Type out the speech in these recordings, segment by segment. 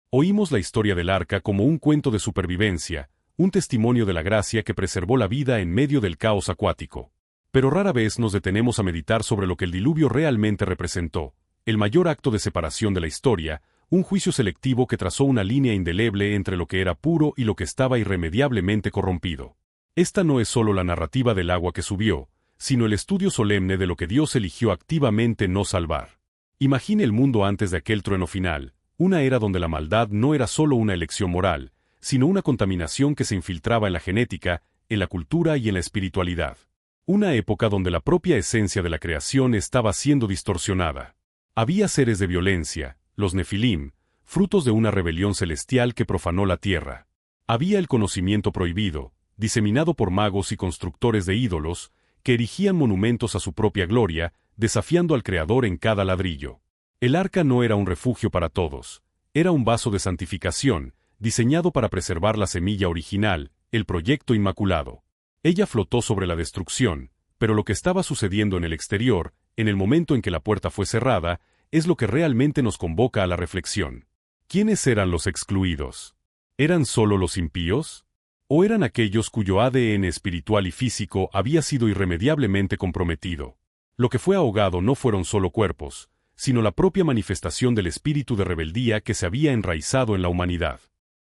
Oímos la historia del arca como un cuento de supervivencia, un testimonio de la gracia que preservó la vida en medio del caos acuático. Pero rara vez nos detenemos a meditar sobre lo que el diluvio realmente representó, el mayor acto de separación de la historia, un juicio selectivo que trazó una línea indeleble entre lo que era puro y lo que estaba irremediablemente corrompido. Esta no es solo la narrativa del agua que subió, sino el estudio solemne de lo que Dios eligió activamente no salvar. Imagine el mundo antes de aquel trueno final, una era donde la maldad no era solo una elección moral, sino una contaminación que se infiltraba en la genética, en la cultura y en la espiritualidad. Una época donde la propia esencia de la creación estaba siendo distorsionada. Había seres de violencia, los Nefilim, frutos de una rebelión celestial que profanó la tierra. Había el conocimiento prohibido, diseminado por magos y constructores de ídolos, que erigían monumentos a su propia gloria, desafiando al Creador en cada ladrillo. El arca no era un refugio para todos, era un vaso de santificación, diseñado para preservar la semilla original, el proyecto inmaculado. Ella flotó sobre la destrucción, pero lo que estaba sucediendo en el exterior, en el momento en que la puerta fue cerrada, es lo que realmente nos convoca a la reflexión. ¿Quiénes eran los excluidos? ¿Eran solo los impíos? ¿O eran aquellos cuyo ADN espiritual y físico había sido irremediablemente comprometido? Lo que fue ahogado no fueron solo cuerpos, sino la propia manifestación del espíritu de rebeldía que se había enraizado en la humanidad.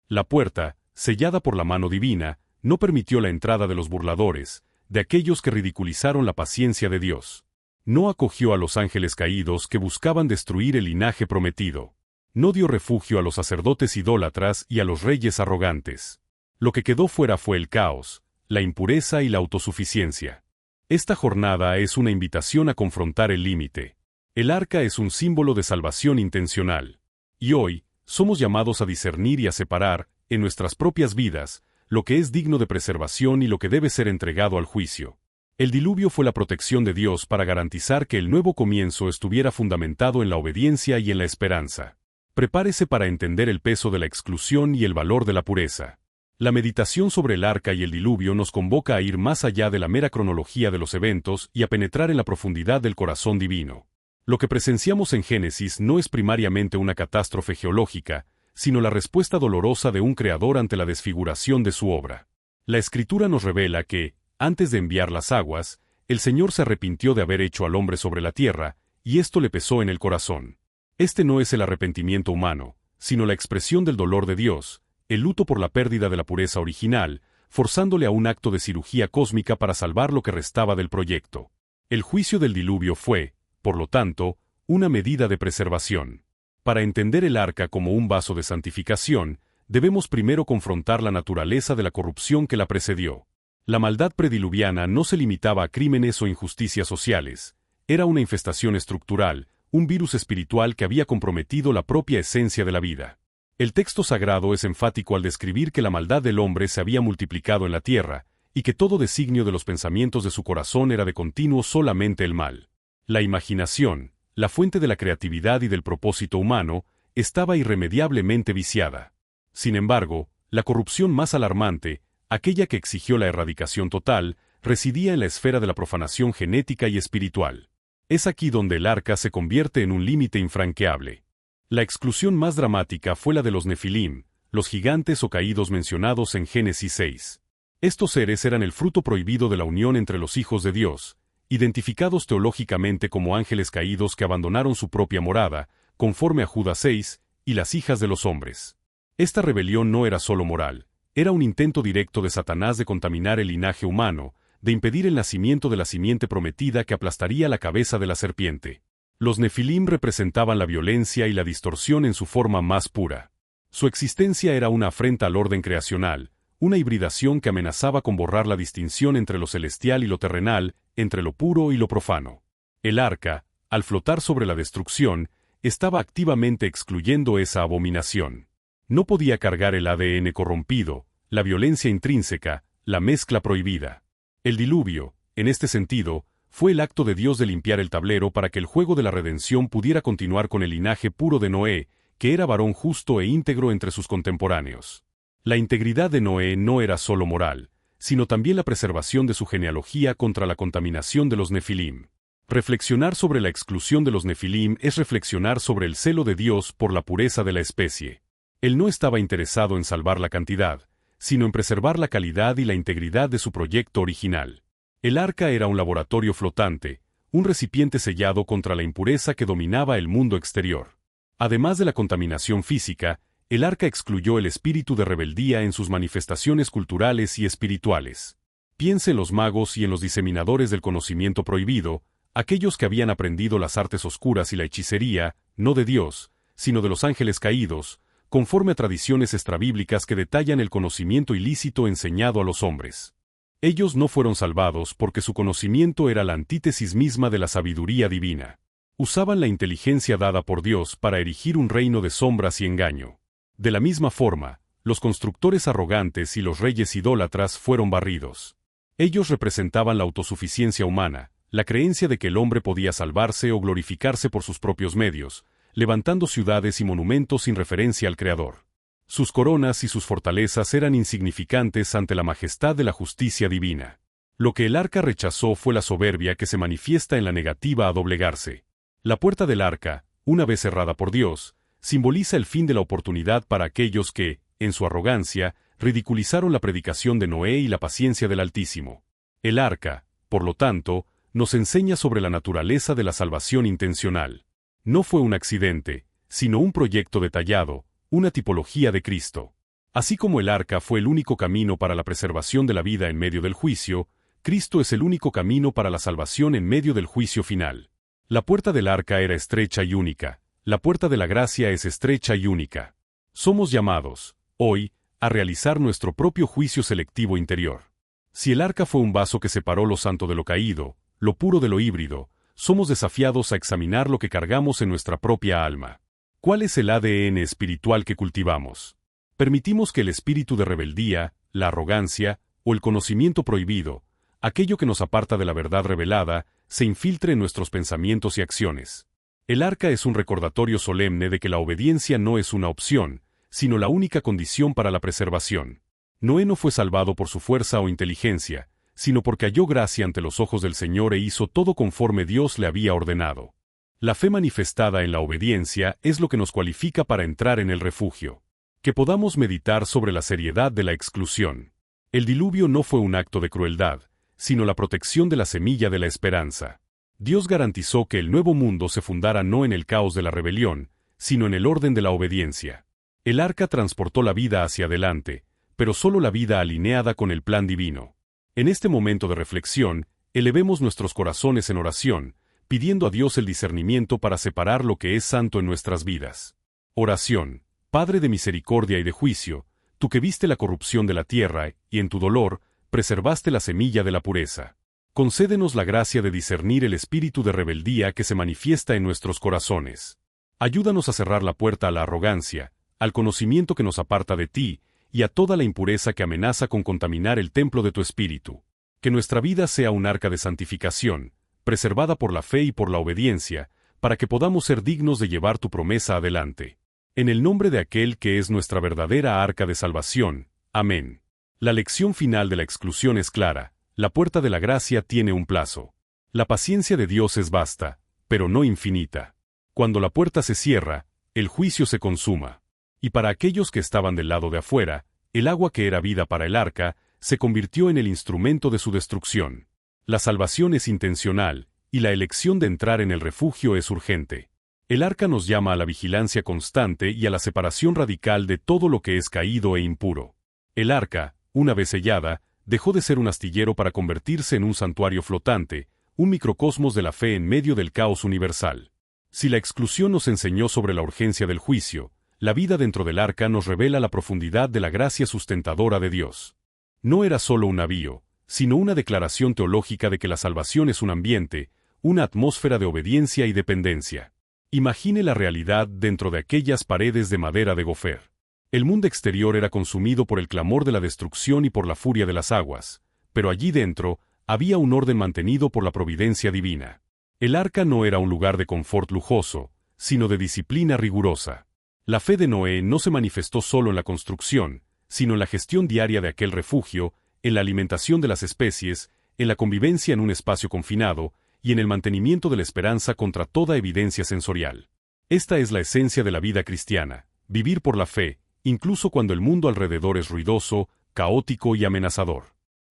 La puerta, sellada por la mano divina, no permitió la entrada de los burladores, de aquellos que ridiculizaron la paciencia de Dios. No acogió a los ángeles caídos que buscaban destruir el linaje prometido. No dio refugio a los sacerdotes idólatras y a los reyes arrogantes. Lo que quedó fuera fue el caos, la impureza y la autosuficiencia. Esta jornada es una invitación a confrontar el límite. El arca es un símbolo de salvación intencional. Y hoy, somos llamados a discernir y a separar, en nuestras propias vidas, lo que es digno de preservación y lo que debe ser entregado al juicio. El diluvio fue la protección de Dios para garantizar que el nuevo comienzo estuviera fundamentado en la obediencia y en la esperanza. Prepárese para entender el peso de la exclusión y el valor de la pureza. La meditación sobre el arca y el diluvio nos convoca a ir más allá de la mera cronología de los eventos y a penetrar en la profundidad del corazón divino. Lo que presenciamos en Génesis no es primariamente una catástrofe geológica, sino la respuesta dolorosa de un creador ante la desfiguración de su obra. La Escritura nos revela que, antes de enviar las aguas, el Señor se arrepintió de haber hecho al hombre sobre la tierra, y esto le pesó en el corazón. Este no es el arrepentimiento humano, sino la expresión del dolor de Dios, el luto por la pérdida de la pureza original, forzándole a un acto de cirugía cósmica para salvar lo que restaba del proyecto. El juicio del diluvio fue, por lo tanto, una medida de preservación. Para entender el arca como un vaso de santificación, debemos primero confrontar la naturaleza de la corrupción que la precedió. La maldad prediluviana no se limitaba a crímenes o injusticias sociales, era una infestación estructural, un virus espiritual que había comprometido la propia esencia de la vida. El texto sagrado es enfático al describir que la maldad del hombre se había multiplicado en la tierra, y que todo designio de los pensamientos de su corazón era de continuo solamente el mal. La imaginación, la fuente de la creatividad y del propósito humano, estaba irremediablemente viciada. Sin embargo, la corrupción más alarmante, aquella que exigió la erradicación total, residía en la esfera de la profanación genética y espiritual. Es aquí donde el arca se convierte en un límite infranqueable. La exclusión más dramática fue la de los Nefilim, los gigantes o caídos mencionados en Génesis 6. Estos seres eran el fruto prohibido de la unión entre los hijos de Dios, identificados teológicamente como ángeles caídos que abandonaron su propia morada, conforme a Judas 6, y las hijas de los hombres. Esta rebelión no era solo moral, era un intento directo de Satanás de contaminar el linaje humano, de impedir el nacimiento de la simiente prometida que aplastaría la cabeza de la serpiente. Los Nefilim representaban la violencia y la distorsión en su forma más pura. Su existencia era una afrenta al orden creacional, una hibridación que amenazaba con borrar la distinción entre lo celestial y lo terrenal, entre lo puro y lo profano. El arca, al flotar sobre la destrucción, estaba activamente excluyendo esa abominación. No podía cargar el ADN corrompido, la violencia intrínseca, la mezcla prohibida. El diluvio, en este sentido, fue el acto de Dios de limpiar el tablero para que el juego de la redención pudiera continuar con el linaje puro de Noé, que era varón justo e íntegro entre sus contemporáneos. La integridad de Noé no era solo moral, sino también la preservación de su genealogía contra la contaminación de los Nefilim. Reflexionar sobre la exclusión de los Nefilim es reflexionar sobre el celo de Dios por la pureza de la especie. Él no estaba interesado en salvar la cantidad, sino en preservar la calidad y la integridad de su proyecto original. El arca era un laboratorio flotante, un recipiente sellado contra la impureza que dominaba el mundo exterior. Además de la contaminación física, el arca excluyó el espíritu de rebeldía en sus manifestaciones culturales y espirituales. Piense en los magos y en los diseminadores del conocimiento prohibido, aquellos que habían aprendido las artes oscuras y la hechicería, no de Dios, sino de los ángeles caídos, conforme a tradiciones extrabíblicas que detallan el conocimiento ilícito enseñado a los hombres. Ellos no fueron salvados porque su conocimiento era la antítesis misma de la sabiduría divina. Usaban la inteligencia dada por Dios para erigir un reino de sombras y engaño. De la misma forma, los constructores arrogantes y los reyes idólatras fueron barridos. Ellos representaban la autosuficiencia humana, la creencia de que el hombre podía salvarse o glorificarse por sus propios medios, levantando ciudades y monumentos sin referencia al Creador. Sus coronas y sus fortalezas eran insignificantes ante la majestad de la justicia divina. Lo que el arca rechazó fue la soberbia que se manifiesta en la negativa a doblegarse. La puerta del arca, una vez cerrada por Dios, simboliza el fin de la oportunidad para aquellos que, en su arrogancia, ridiculizaron la predicación de Noé y la paciencia del Altísimo. El arca, por lo tanto, nos enseña sobre la naturaleza de la salvación intencional. No fue un accidente, sino un proyecto detallado, una tipología de Cristo. Así como el arca fue el único camino para la preservación de la vida en medio del juicio, Cristo es el único camino para la salvación en medio del juicio final. La puerta del arca era estrecha y única, la puerta de la gracia es estrecha y única. Somos llamados, hoy, a realizar nuestro propio juicio selectivo interior. Si el arca fue un vaso que separó lo santo de lo caído, lo puro de lo híbrido, somos desafiados a examinar lo que cargamos en nuestra propia alma. ¿Cuál es el ADN espiritual que cultivamos? Permitimos que el espíritu de rebeldía, la arrogancia, o el conocimiento prohibido, aquello que nos aparta de la verdad revelada, se infiltre en nuestros pensamientos y acciones. El arca es un recordatorio solemne de que la obediencia no es una opción, sino la única condición para la preservación. Noé no fue salvado por su fuerza o inteligencia, sino porque halló gracia ante los ojos del Señor e hizo todo conforme Dios le había ordenado. La fe manifestada en la obediencia es lo que nos cualifica para entrar en el refugio. Que podamos meditar sobre la seriedad de la exclusión. El diluvio no fue un acto de crueldad, sino la protección de la semilla de la esperanza. Dios garantizó que el nuevo mundo se fundara no en el caos de la rebelión, sino en el orden de la obediencia. El arca transportó la vida hacia adelante, pero solo la vida alineada con el plan divino. En este momento de reflexión, elevemos nuestros corazones en oración, pidiendo a Dios el discernimiento para separar lo que es santo en nuestras vidas. Oración. Padre de misericordia y de juicio, tú que viste la corrupción de la tierra, y en tu dolor, preservaste la semilla de la pureza. Concédenos la gracia de discernir el espíritu de rebeldía que se manifiesta en nuestros corazones. Ayúdanos a cerrar la puerta a la arrogancia, al conocimiento que nos aparta de ti, y a toda la impureza que amenaza con contaminar el templo de tu espíritu. Que nuestra vida sea un arca de santificación, preservada por la fe y por la obediencia, para que podamos ser dignos de llevar tu promesa adelante. En el nombre de aquel que es nuestra verdadera arca de salvación. Amén. La lección final de la exclusión es clara, la puerta de la gracia tiene un plazo. La paciencia de Dios es vasta, pero no infinita. Cuando la puerta se cierra, el juicio se consuma. Y para aquellos que estaban del lado de afuera, el agua que era vida para el arca, se convirtió en el instrumento de su destrucción. La salvación es intencional, y la elección de entrar en el refugio es urgente. El arca nos llama a la vigilancia constante y a la separación radical de todo lo que es caído e impuro. El arca, una vez sellada, dejó de ser un astillero para convertirse en un santuario flotante, un microcosmos de la fe en medio del caos universal. Si la exclusión nos enseñó sobre la urgencia del juicio, la vida dentro del arca nos revela la profundidad de la gracia sustentadora de Dios. No era solo un navío, sino una declaración teológica de que la salvación es un ambiente, una atmósfera de obediencia y dependencia. Imagine la realidad dentro de aquellas paredes de madera de gofer. El mundo exterior era consumido por el clamor de la destrucción y por la furia de las aguas, pero allí dentro había un orden mantenido por la providencia divina. El arca no era un lugar de confort lujoso, sino de disciplina rigurosa. La fe de Noé no se manifestó solo en la construcción, sino en la gestión diaria de aquel refugio, en la alimentación de las especies, en la convivencia en un espacio confinado, y en el mantenimiento de la esperanza contra toda evidencia sensorial. Esta es la esencia de la vida cristiana, vivir por la fe, incluso cuando el mundo alrededor es ruidoso, caótico y amenazador.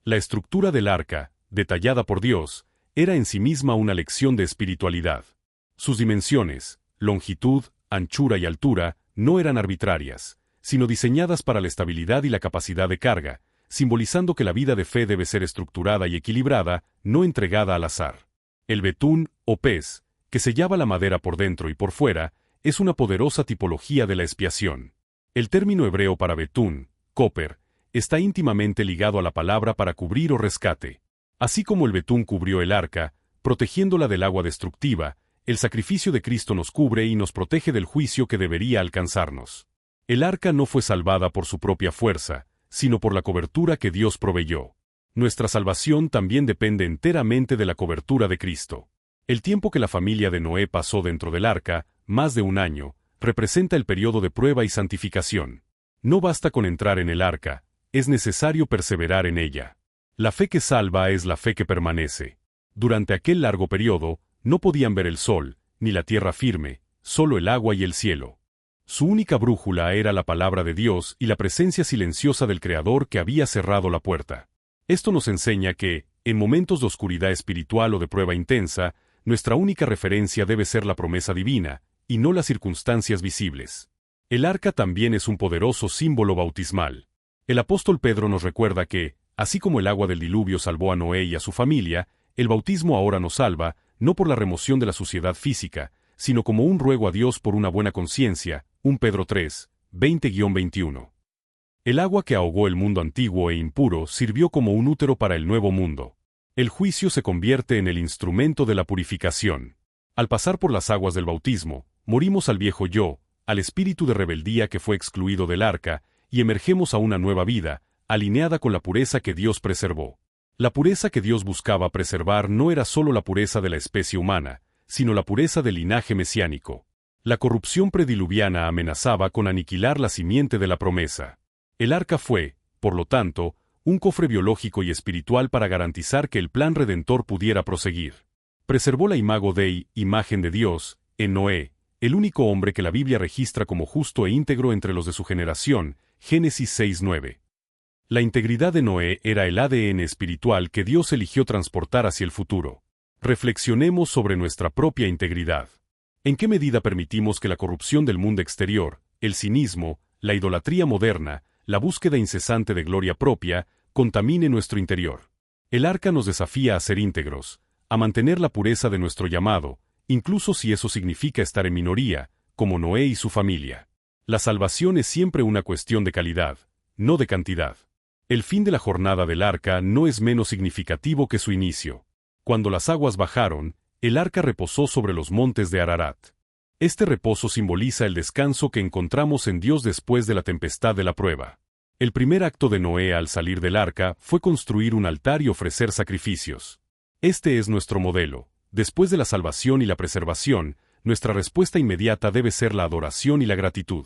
La estructura del arca, detallada por Dios, era en sí misma una lección de espiritualidad. Sus dimensiones, longitud, anchura y altura, no eran arbitrarias, sino diseñadas para la estabilidad y la capacidad de carga, simbolizando que la vida de fe debe ser estructurada y equilibrada, no entregada al azar. El betún, o pez, que sellaba la madera por dentro y por fuera, es una poderosa tipología de la expiación. El término hebreo para betún, koper, está íntimamente ligado a la palabra para cubrir o rescate. Así como el betún cubrió el arca, protegiéndola del agua destructiva, el sacrificio de Cristo nos cubre y nos protege del juicio que debería alcanzarnos. El arca no fue salvada por su propia fuerza, sino por la cobertura que Dios proveyó. Nuestra salvación también depende enteramente de la cobertura de Cristo. El tiempo que la familia de Noé pasó dentro del arca, más de un año, representa el periodo de prueba y santificación. No basta con entrar en el arca, es necesario perseverar en ella. La fe que salva es la fe que permanece. Durante aquel largo periodo, no podían ver el sol, ni la tierra firme, solo el agua y el cielo. Su única brújula era la palabra de Dios y la presencia silenciosa del Creador que había cerrado la puerta. Esto nos enseña que, en momentos de oscuridad espiritual o de prueba intensa, nuestra única referencia debe ser la promesa divina, y no las circunstancias visibles. El arca también es un poderoso símbolo bautismal. El apóstol Pedro nos recuerda que, así como el agua del diluvio salvó a Noé y a su familia, el bautismo ahora nos salva, no por la remoción de la suciedad física, sino como un ruego a Dios por una buena conciencia, 1 Pedro 3, 20-21. El agua que ahogó el mundo antiguo e impuro sirvió como un útero para el nuevo mundo. El juicio se convierte en el instrumento de la purificación. Al pasar por las aguas del bautismo, morimos al viejo yo, al espíritu de rebeldía que fue excluido del arca, y emergemos a una nueva vida, alineada con la pureza que Dios preservó. La pureza que Dios buscaba preservar no era solo la pureza de la especie humana, sino la pureza del linaje mesiánico. La corrupción prediluviana amenazaba con aniquilar la simiente de la promesa. El arca fue, por lo tanto, un cofre biológico y espiritual para garantizar que el plan redentor pudiera proseguir. Preservó la imago Dei, imagen de Dios, en Noé, el único hombre que la Biblia registra como justo e íntegro entre los de su generación, Génesis 6:9. La integridad de Noé era el ADN espiritual que Dios eligió transportar hacia el futuro. Reflexionemos sobre nuestra propia integridad. ¿En qué medida permitimos que la corrupción del mundo exterior, el cinismo, la idolatría moderna, la búsqueda incesante de gloria propia, contamine nuestro interior? El arca nos desafía a ser íntegros, a mantener la pureza de nuestro llamado, incluso si eso significa estar en minoría, como Noé y su familia. La salvación es siempre una cuestión de calidad, no de cantidad. El fin de la jornada del arca no es menos significativo que su inicio. Cuando las aguas bajaron, el arca reposó sobre los montes de Ararat. Este reposo simboliza el descanso que encontramos en Dios después de la tempestad de la prueba. El primer acto de Noé al salir del arca fue construir un altar y ofrecer sacrificios. Este es nuestro modelo. Después de la salvación y la preservación, nuestra respuesta inmediata debe ser la adoración y la gratitud.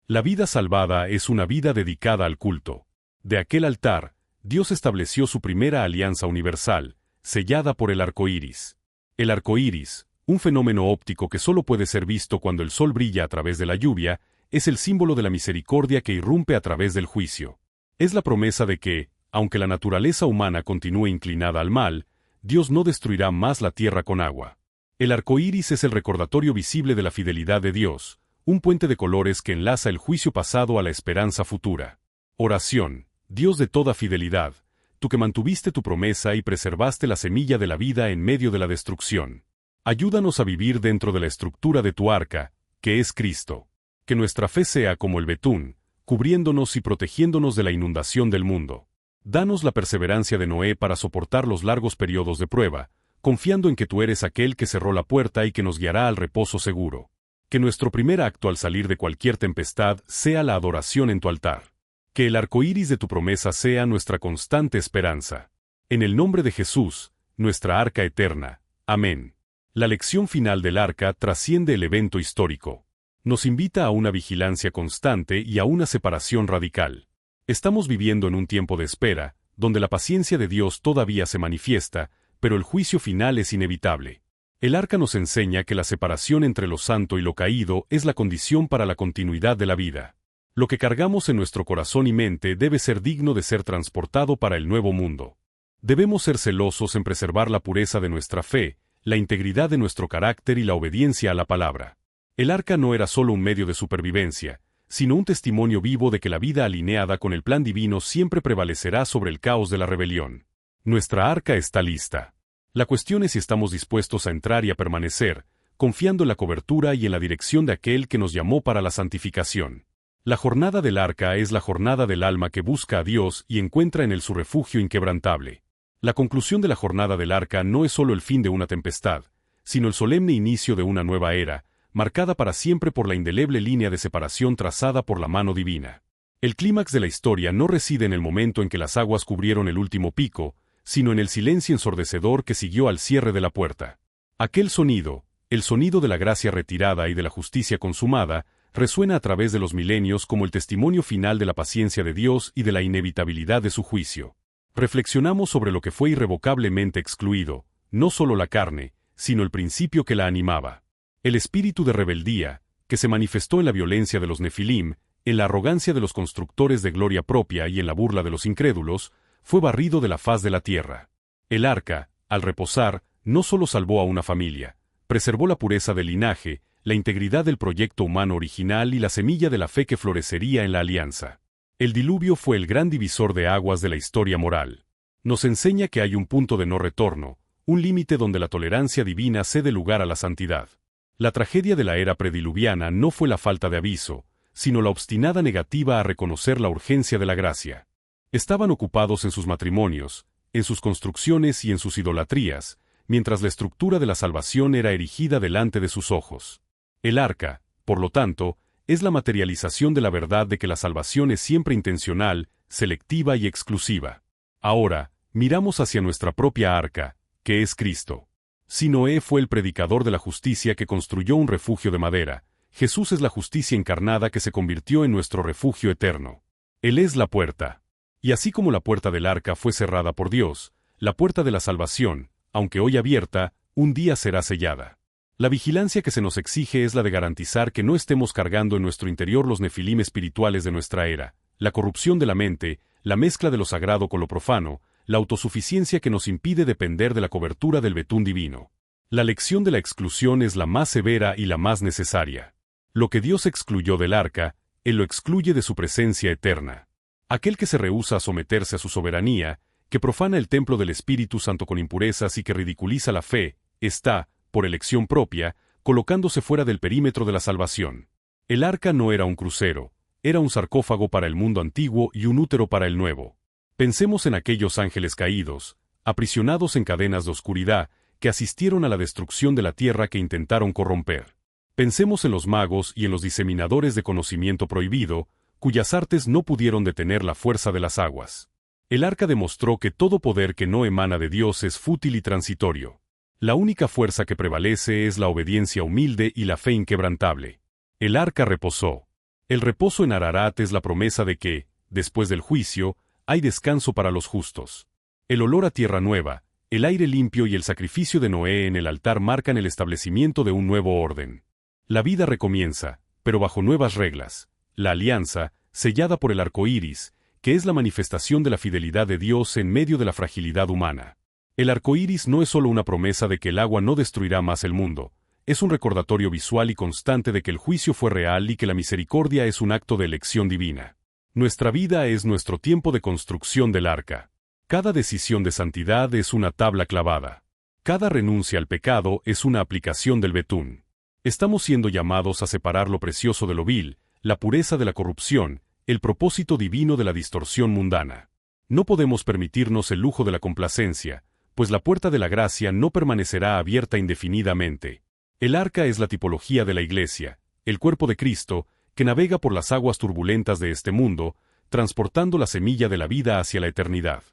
La vida salvada es una vida dedicada al culto. De aquel altar, Dios estableció su primera alianza universal, sellada por el arco iris. El arco iris, un fenómeno óptico que solo puede ser visto cuando el sol brilla a través de la lluvia, es el símbolo de la misericordia que irrumpe a través del juicio. Es la promesa de que, aunque la naturaleza humana continúe inclinada al mal, Dios no destruirá más la tierra con agua. El arco iris es el recordatorio visible de la fidelidad de Dios, un puente de colores que enlaza el juicio pasado a la esperanza futura. Oración. Dios de toda fidelidad, tú que mantuviste tu promesa y preservaste la semilla de la vida en medio de la destrucción. Ayúdanos a vivir dentro de la estructura de tu arca, que es Cristo. Que nuestra fe sea como el betún, cubriéndonos y protegiéndonos de la inundación del mundo. Danos la perseverancia de Noé para soportar los largos periodos de prueba, confiando en que tú eres aquel que cerró la puerta y que nos guiará al reposo seguro. Que nuestro primer acto al salir de cualquier tempestad sea la adoración en tu altar. Que el arco iris de tu promesa sea nuestra constante esperanza. En el nombre de Jesús, nuestra arca eterna. Amén. La lección final del arca trasciende el evento histórico. Nos invita a una vigilancia constante y a una separación radical. Estamos viviendo en un tiempo de espera, donde la paciencia de Dios todavía se manifiesta, pero el juicio final es inevitable. El arca nos enseña que la separación entre lo santo y lo caído es la condición para la continuidad de la vida. Lo que cargamos en nuestro corazón y mente debe ser digno de ser transportado para el nuevo mundo. Debemos ser celosos en preservar la pureza de nuestra fe, la integridad de nuestro carácter y la obediencia a la palabra. El arca no era solo un medio de supervivencia, sino un testimonio vivo de que la vida alineada con el plan divino siempre prevalecerá sobre el caos de la rebelión. Nuestra arca está lista. La cuestión es si estamos dispuestos a entrar y a permanecer, confiando en la cobertura y en la dirección de aquel que nos llamó para la santificación. La jornada del arca es la jornada del alma que busca a Dios y encuentra en él su refugio inquebrantable. La conclusión de la jornada del arca no es solo el fin de una tempestad, sino el solemne inicio de una nueva era, marcada para siempre por la indeleble línea de separación trazada por la mano divina. El clímax de la historia no reside en el momento en que las aguas cubrieron el último pico, sino en el silencio ensordecedor que siguió al cierre de la puerta. Aquel sonido, el sonido de la gracia retirada y de la justicia consumada, resuena a través de los milenios como el testimonio final de la paciencia de Dios y de la inevitabilidad de su juicio. Reflexionamos sobre lo que fue irrevocablemente excluido, no solo la carne, sino el principio que la animaba. El espíritu de rebeldía, que se manifestó en la violencia de los Nefilim, en la arrogancia de los constructores de gloria propia y en la burla de los incrédulos, fue barrido de la faz de la tierra. El arca, al reposar, no solo salvó a una familia, preservó la pureza del linaje, la integridad del proyecto humano original y la semilla de la fe que florecería en la alianza. El diluvio fue el gran divisor de aguas de la historia moral. Nos enseña que hay un punto de no retorno, un límite donde la tolerancia divina cede lugar a la santidad. La tragedia de la era prediluviana no fue la falta de aviso, sino la obstinada negativa a reconocer la urgencia de la gracia. Estaban ocupados en sus matrimonios, en sus construcciones y en sus idolatrías, mientras la estructura de la salvación era erigida delante de sus ojos. El arca, por lo tanto, es la materialización de la verdad de que la salvación es siempre intencional, selectiva y exclusiva. Ahora, miramos hacia nuestra propia arca, que es Cristo. Si Noé fue el predicador de la justicia que construyó un refugio de madera, Jesús es la justicia encarnada que se convirtió en nuestro refugio eterno. Él es la puerta. Y así como la puerta del arca fue cerrada por Dios, la puerta de la salvación, aunque hoy abierta, un día será sellada. La vigilancia que se nos exige es la de garantizar que no estemos cargando en nuestro interior los nefilim espirituales de nuestra era, la corrupción de la mente, la mezcla de lo sagrado con lo profano, la autosuficiencia que nos impide depender de la cobertura del betún divino. La lección de la exclusión es la más severa y la más necesaria. Lo que Dios excluyó del arca, Él lo excluye de su presencia eterna. Aquel que se rehúsa a someterse a su soberanía, que profana el templo del Espíritu Santo con impurezas y que ridiculiza la fe, está, por elección propia, colocándose fuera del perímetro de la salvación. El arca no era un crucero, era un sarcófago para el mundo antiguo y un útero para el nuevo. Pensemos en aquellos ángeles caídos, aprisionados en cadenas de oscuridad, que asistieron a la destrucción de la tierra que intentaron corromper. Pensemos en los magos y en los diseminadores de conocimiento prohibido, cuyas artes no pudieron detener la fuerza de las aguas. El arca demostró que todo poder que no emana de Dios es fútil y transitorio. La única fuerza que prevalece es la obediencia humilde y la fe inquebrantable. El arca reposó. El reposo en Ararat es la promesa de que, después del juicio, hay descanso para los justos. El olor a tierra nueva, el aire limpio y el sacrificio de Noé en el altar marcan el establecimiento de un nuevo orden. La vida recomienza, pero bajo nuevas reglas. La alianza, sellada por el arco iris, que es la manifestación de la fidelidad de Dios en medio de la fragilidad humana. El arco iris no es solo una promesa de que el agua no destruirá más el mundo, es un recordatorio visual y constante de que el juicio fue real y que la misericordia es un acto de elección divina. Nuestra vida es nuestro tiempo de construcción del arca. Cada decisión de santidad es una tabla clavada. Cada renuncia al pecado es una aplicación del betún. Estamos siendo llamados a separar lo precioso de lo vil, la pureza de la corrupción, el propósito divino de la distorsión mundana. No podemos permitirnos el lujo de la complacencia, pues la puerta de la gracia no permanecerá abierta indefinidamente. El arca es la tipología de la Iglesia, el cuerpo de Cristo, que navega por las aguas turbulentas de este mundo, transportando la semilla de la vida hacia la eternidad.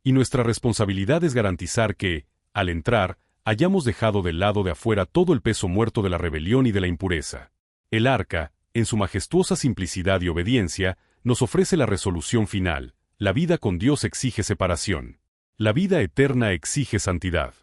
Y nuestra responsabilidad es garantizar que, al entrar, hayamos dejado del lado de afuera todo el peso muerto de la rebelión y de la impureza. El arca, en su majestuosa simplicidad y obediencia, nos ofrece la resolución final. La vida con Dios exige separación. La vida eterna exige santidad.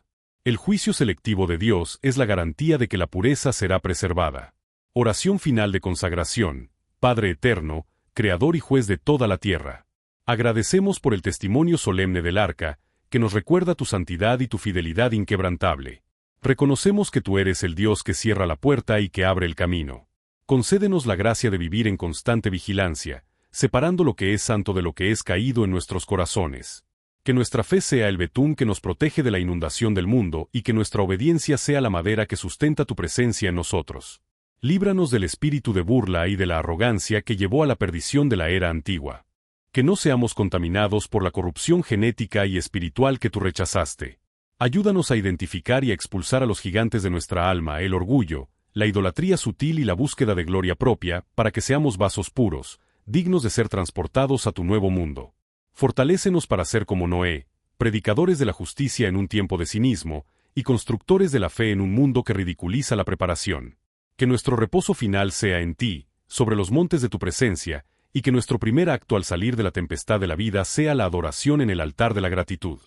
El juicio selectivo de Dios es la garantía de que la pureza será preservada. Oración final de consagración. Padre eterno, Creador y Juez de toda la tierra. Agradecemos por el testimonio solemne del Arca, que nos recuerda tu santidad y tu fidelidad inquebrantable. Reconocemos que tú eres el Dios que cierra la puerta y que abre el camino. Concédenos la gracia de vivir en constante vigilancia, separando lo que es santo de lo que es caído en nuestros corazones. Que nuestra fe sea el betún que nos protege de la inundación del mundo y que nuestra obediencia sea la madera que sustenta tu presencia en nosotros. Líbranos del espíritu de burla y de la arrogancia que llevó a la perdición de la era antigua. Que no seamos contaminados por la corrupción genética y espiritual que tú rechazaste. Ayúdanos a identificar y a expulsar a los gigantes de nuestra alma, el orgullo, la idolatría sutil y la búsqueda de gloria propia, para que seamos vasos puros, dignos de ser transportados a tu nuevo mundo. Fortalécenos para ser como Noé, predicadores de la justicia en un tiempo de cinismo, y constructores de la fe en un mundo que ridiculiza la preparación. Que nuestro reposo final sea en ti, sobre los montes de tu presencia, y que nuestro primer acto al salir de la tempestad de la vida sea la adoración en el altar de la gratitud.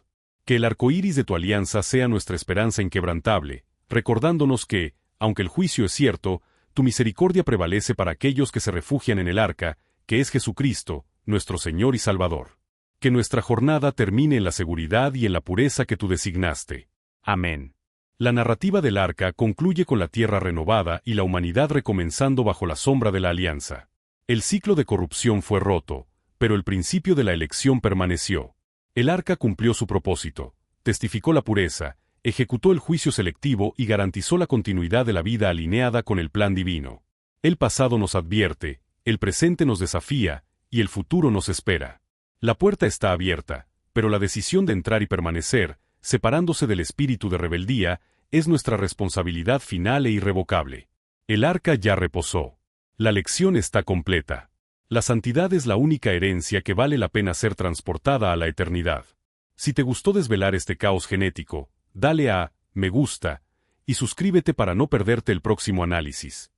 Que el arco iris de tu alianza sea nuestra esperanza inquebrantable, recordándonos que, aunque el juicio es cierto, tu misericordia prevalece para aquellos que se refugian en el arca, que es Jesucristo, nuestro Señor y Salvador. Que nuestra jornada termine en la seguridad y en la pureza que tú designaste. Amén. La narrativa del arca concluye con la tierra renovada y la humanidad recomenzando bajo la sombra de la alianza. El ciclo de corrupción fue roto, pero el principio de la elección permaneció. El arca cumplió su propósito, testificó la pureza, ejecutó el juicio selectivo y garantizó la continuidad de la vida alineada con el plan divino. El pasado nos advierte, el presente nos desafía, y el futuro nos espera. La puerta está abierta, pero la decisión de entrar y permanecer, separándose del espíritu de rebeldía, es nuestra responsabilidad final e irrevocable. El arca ya reposó. La lección está completa. La santidad es la única herencia que vale la pena ser transportada a la eternidad. Si te gustó desvelar este caos genético, dale a me gusta y suscríbete para no perderte el próximo análisis.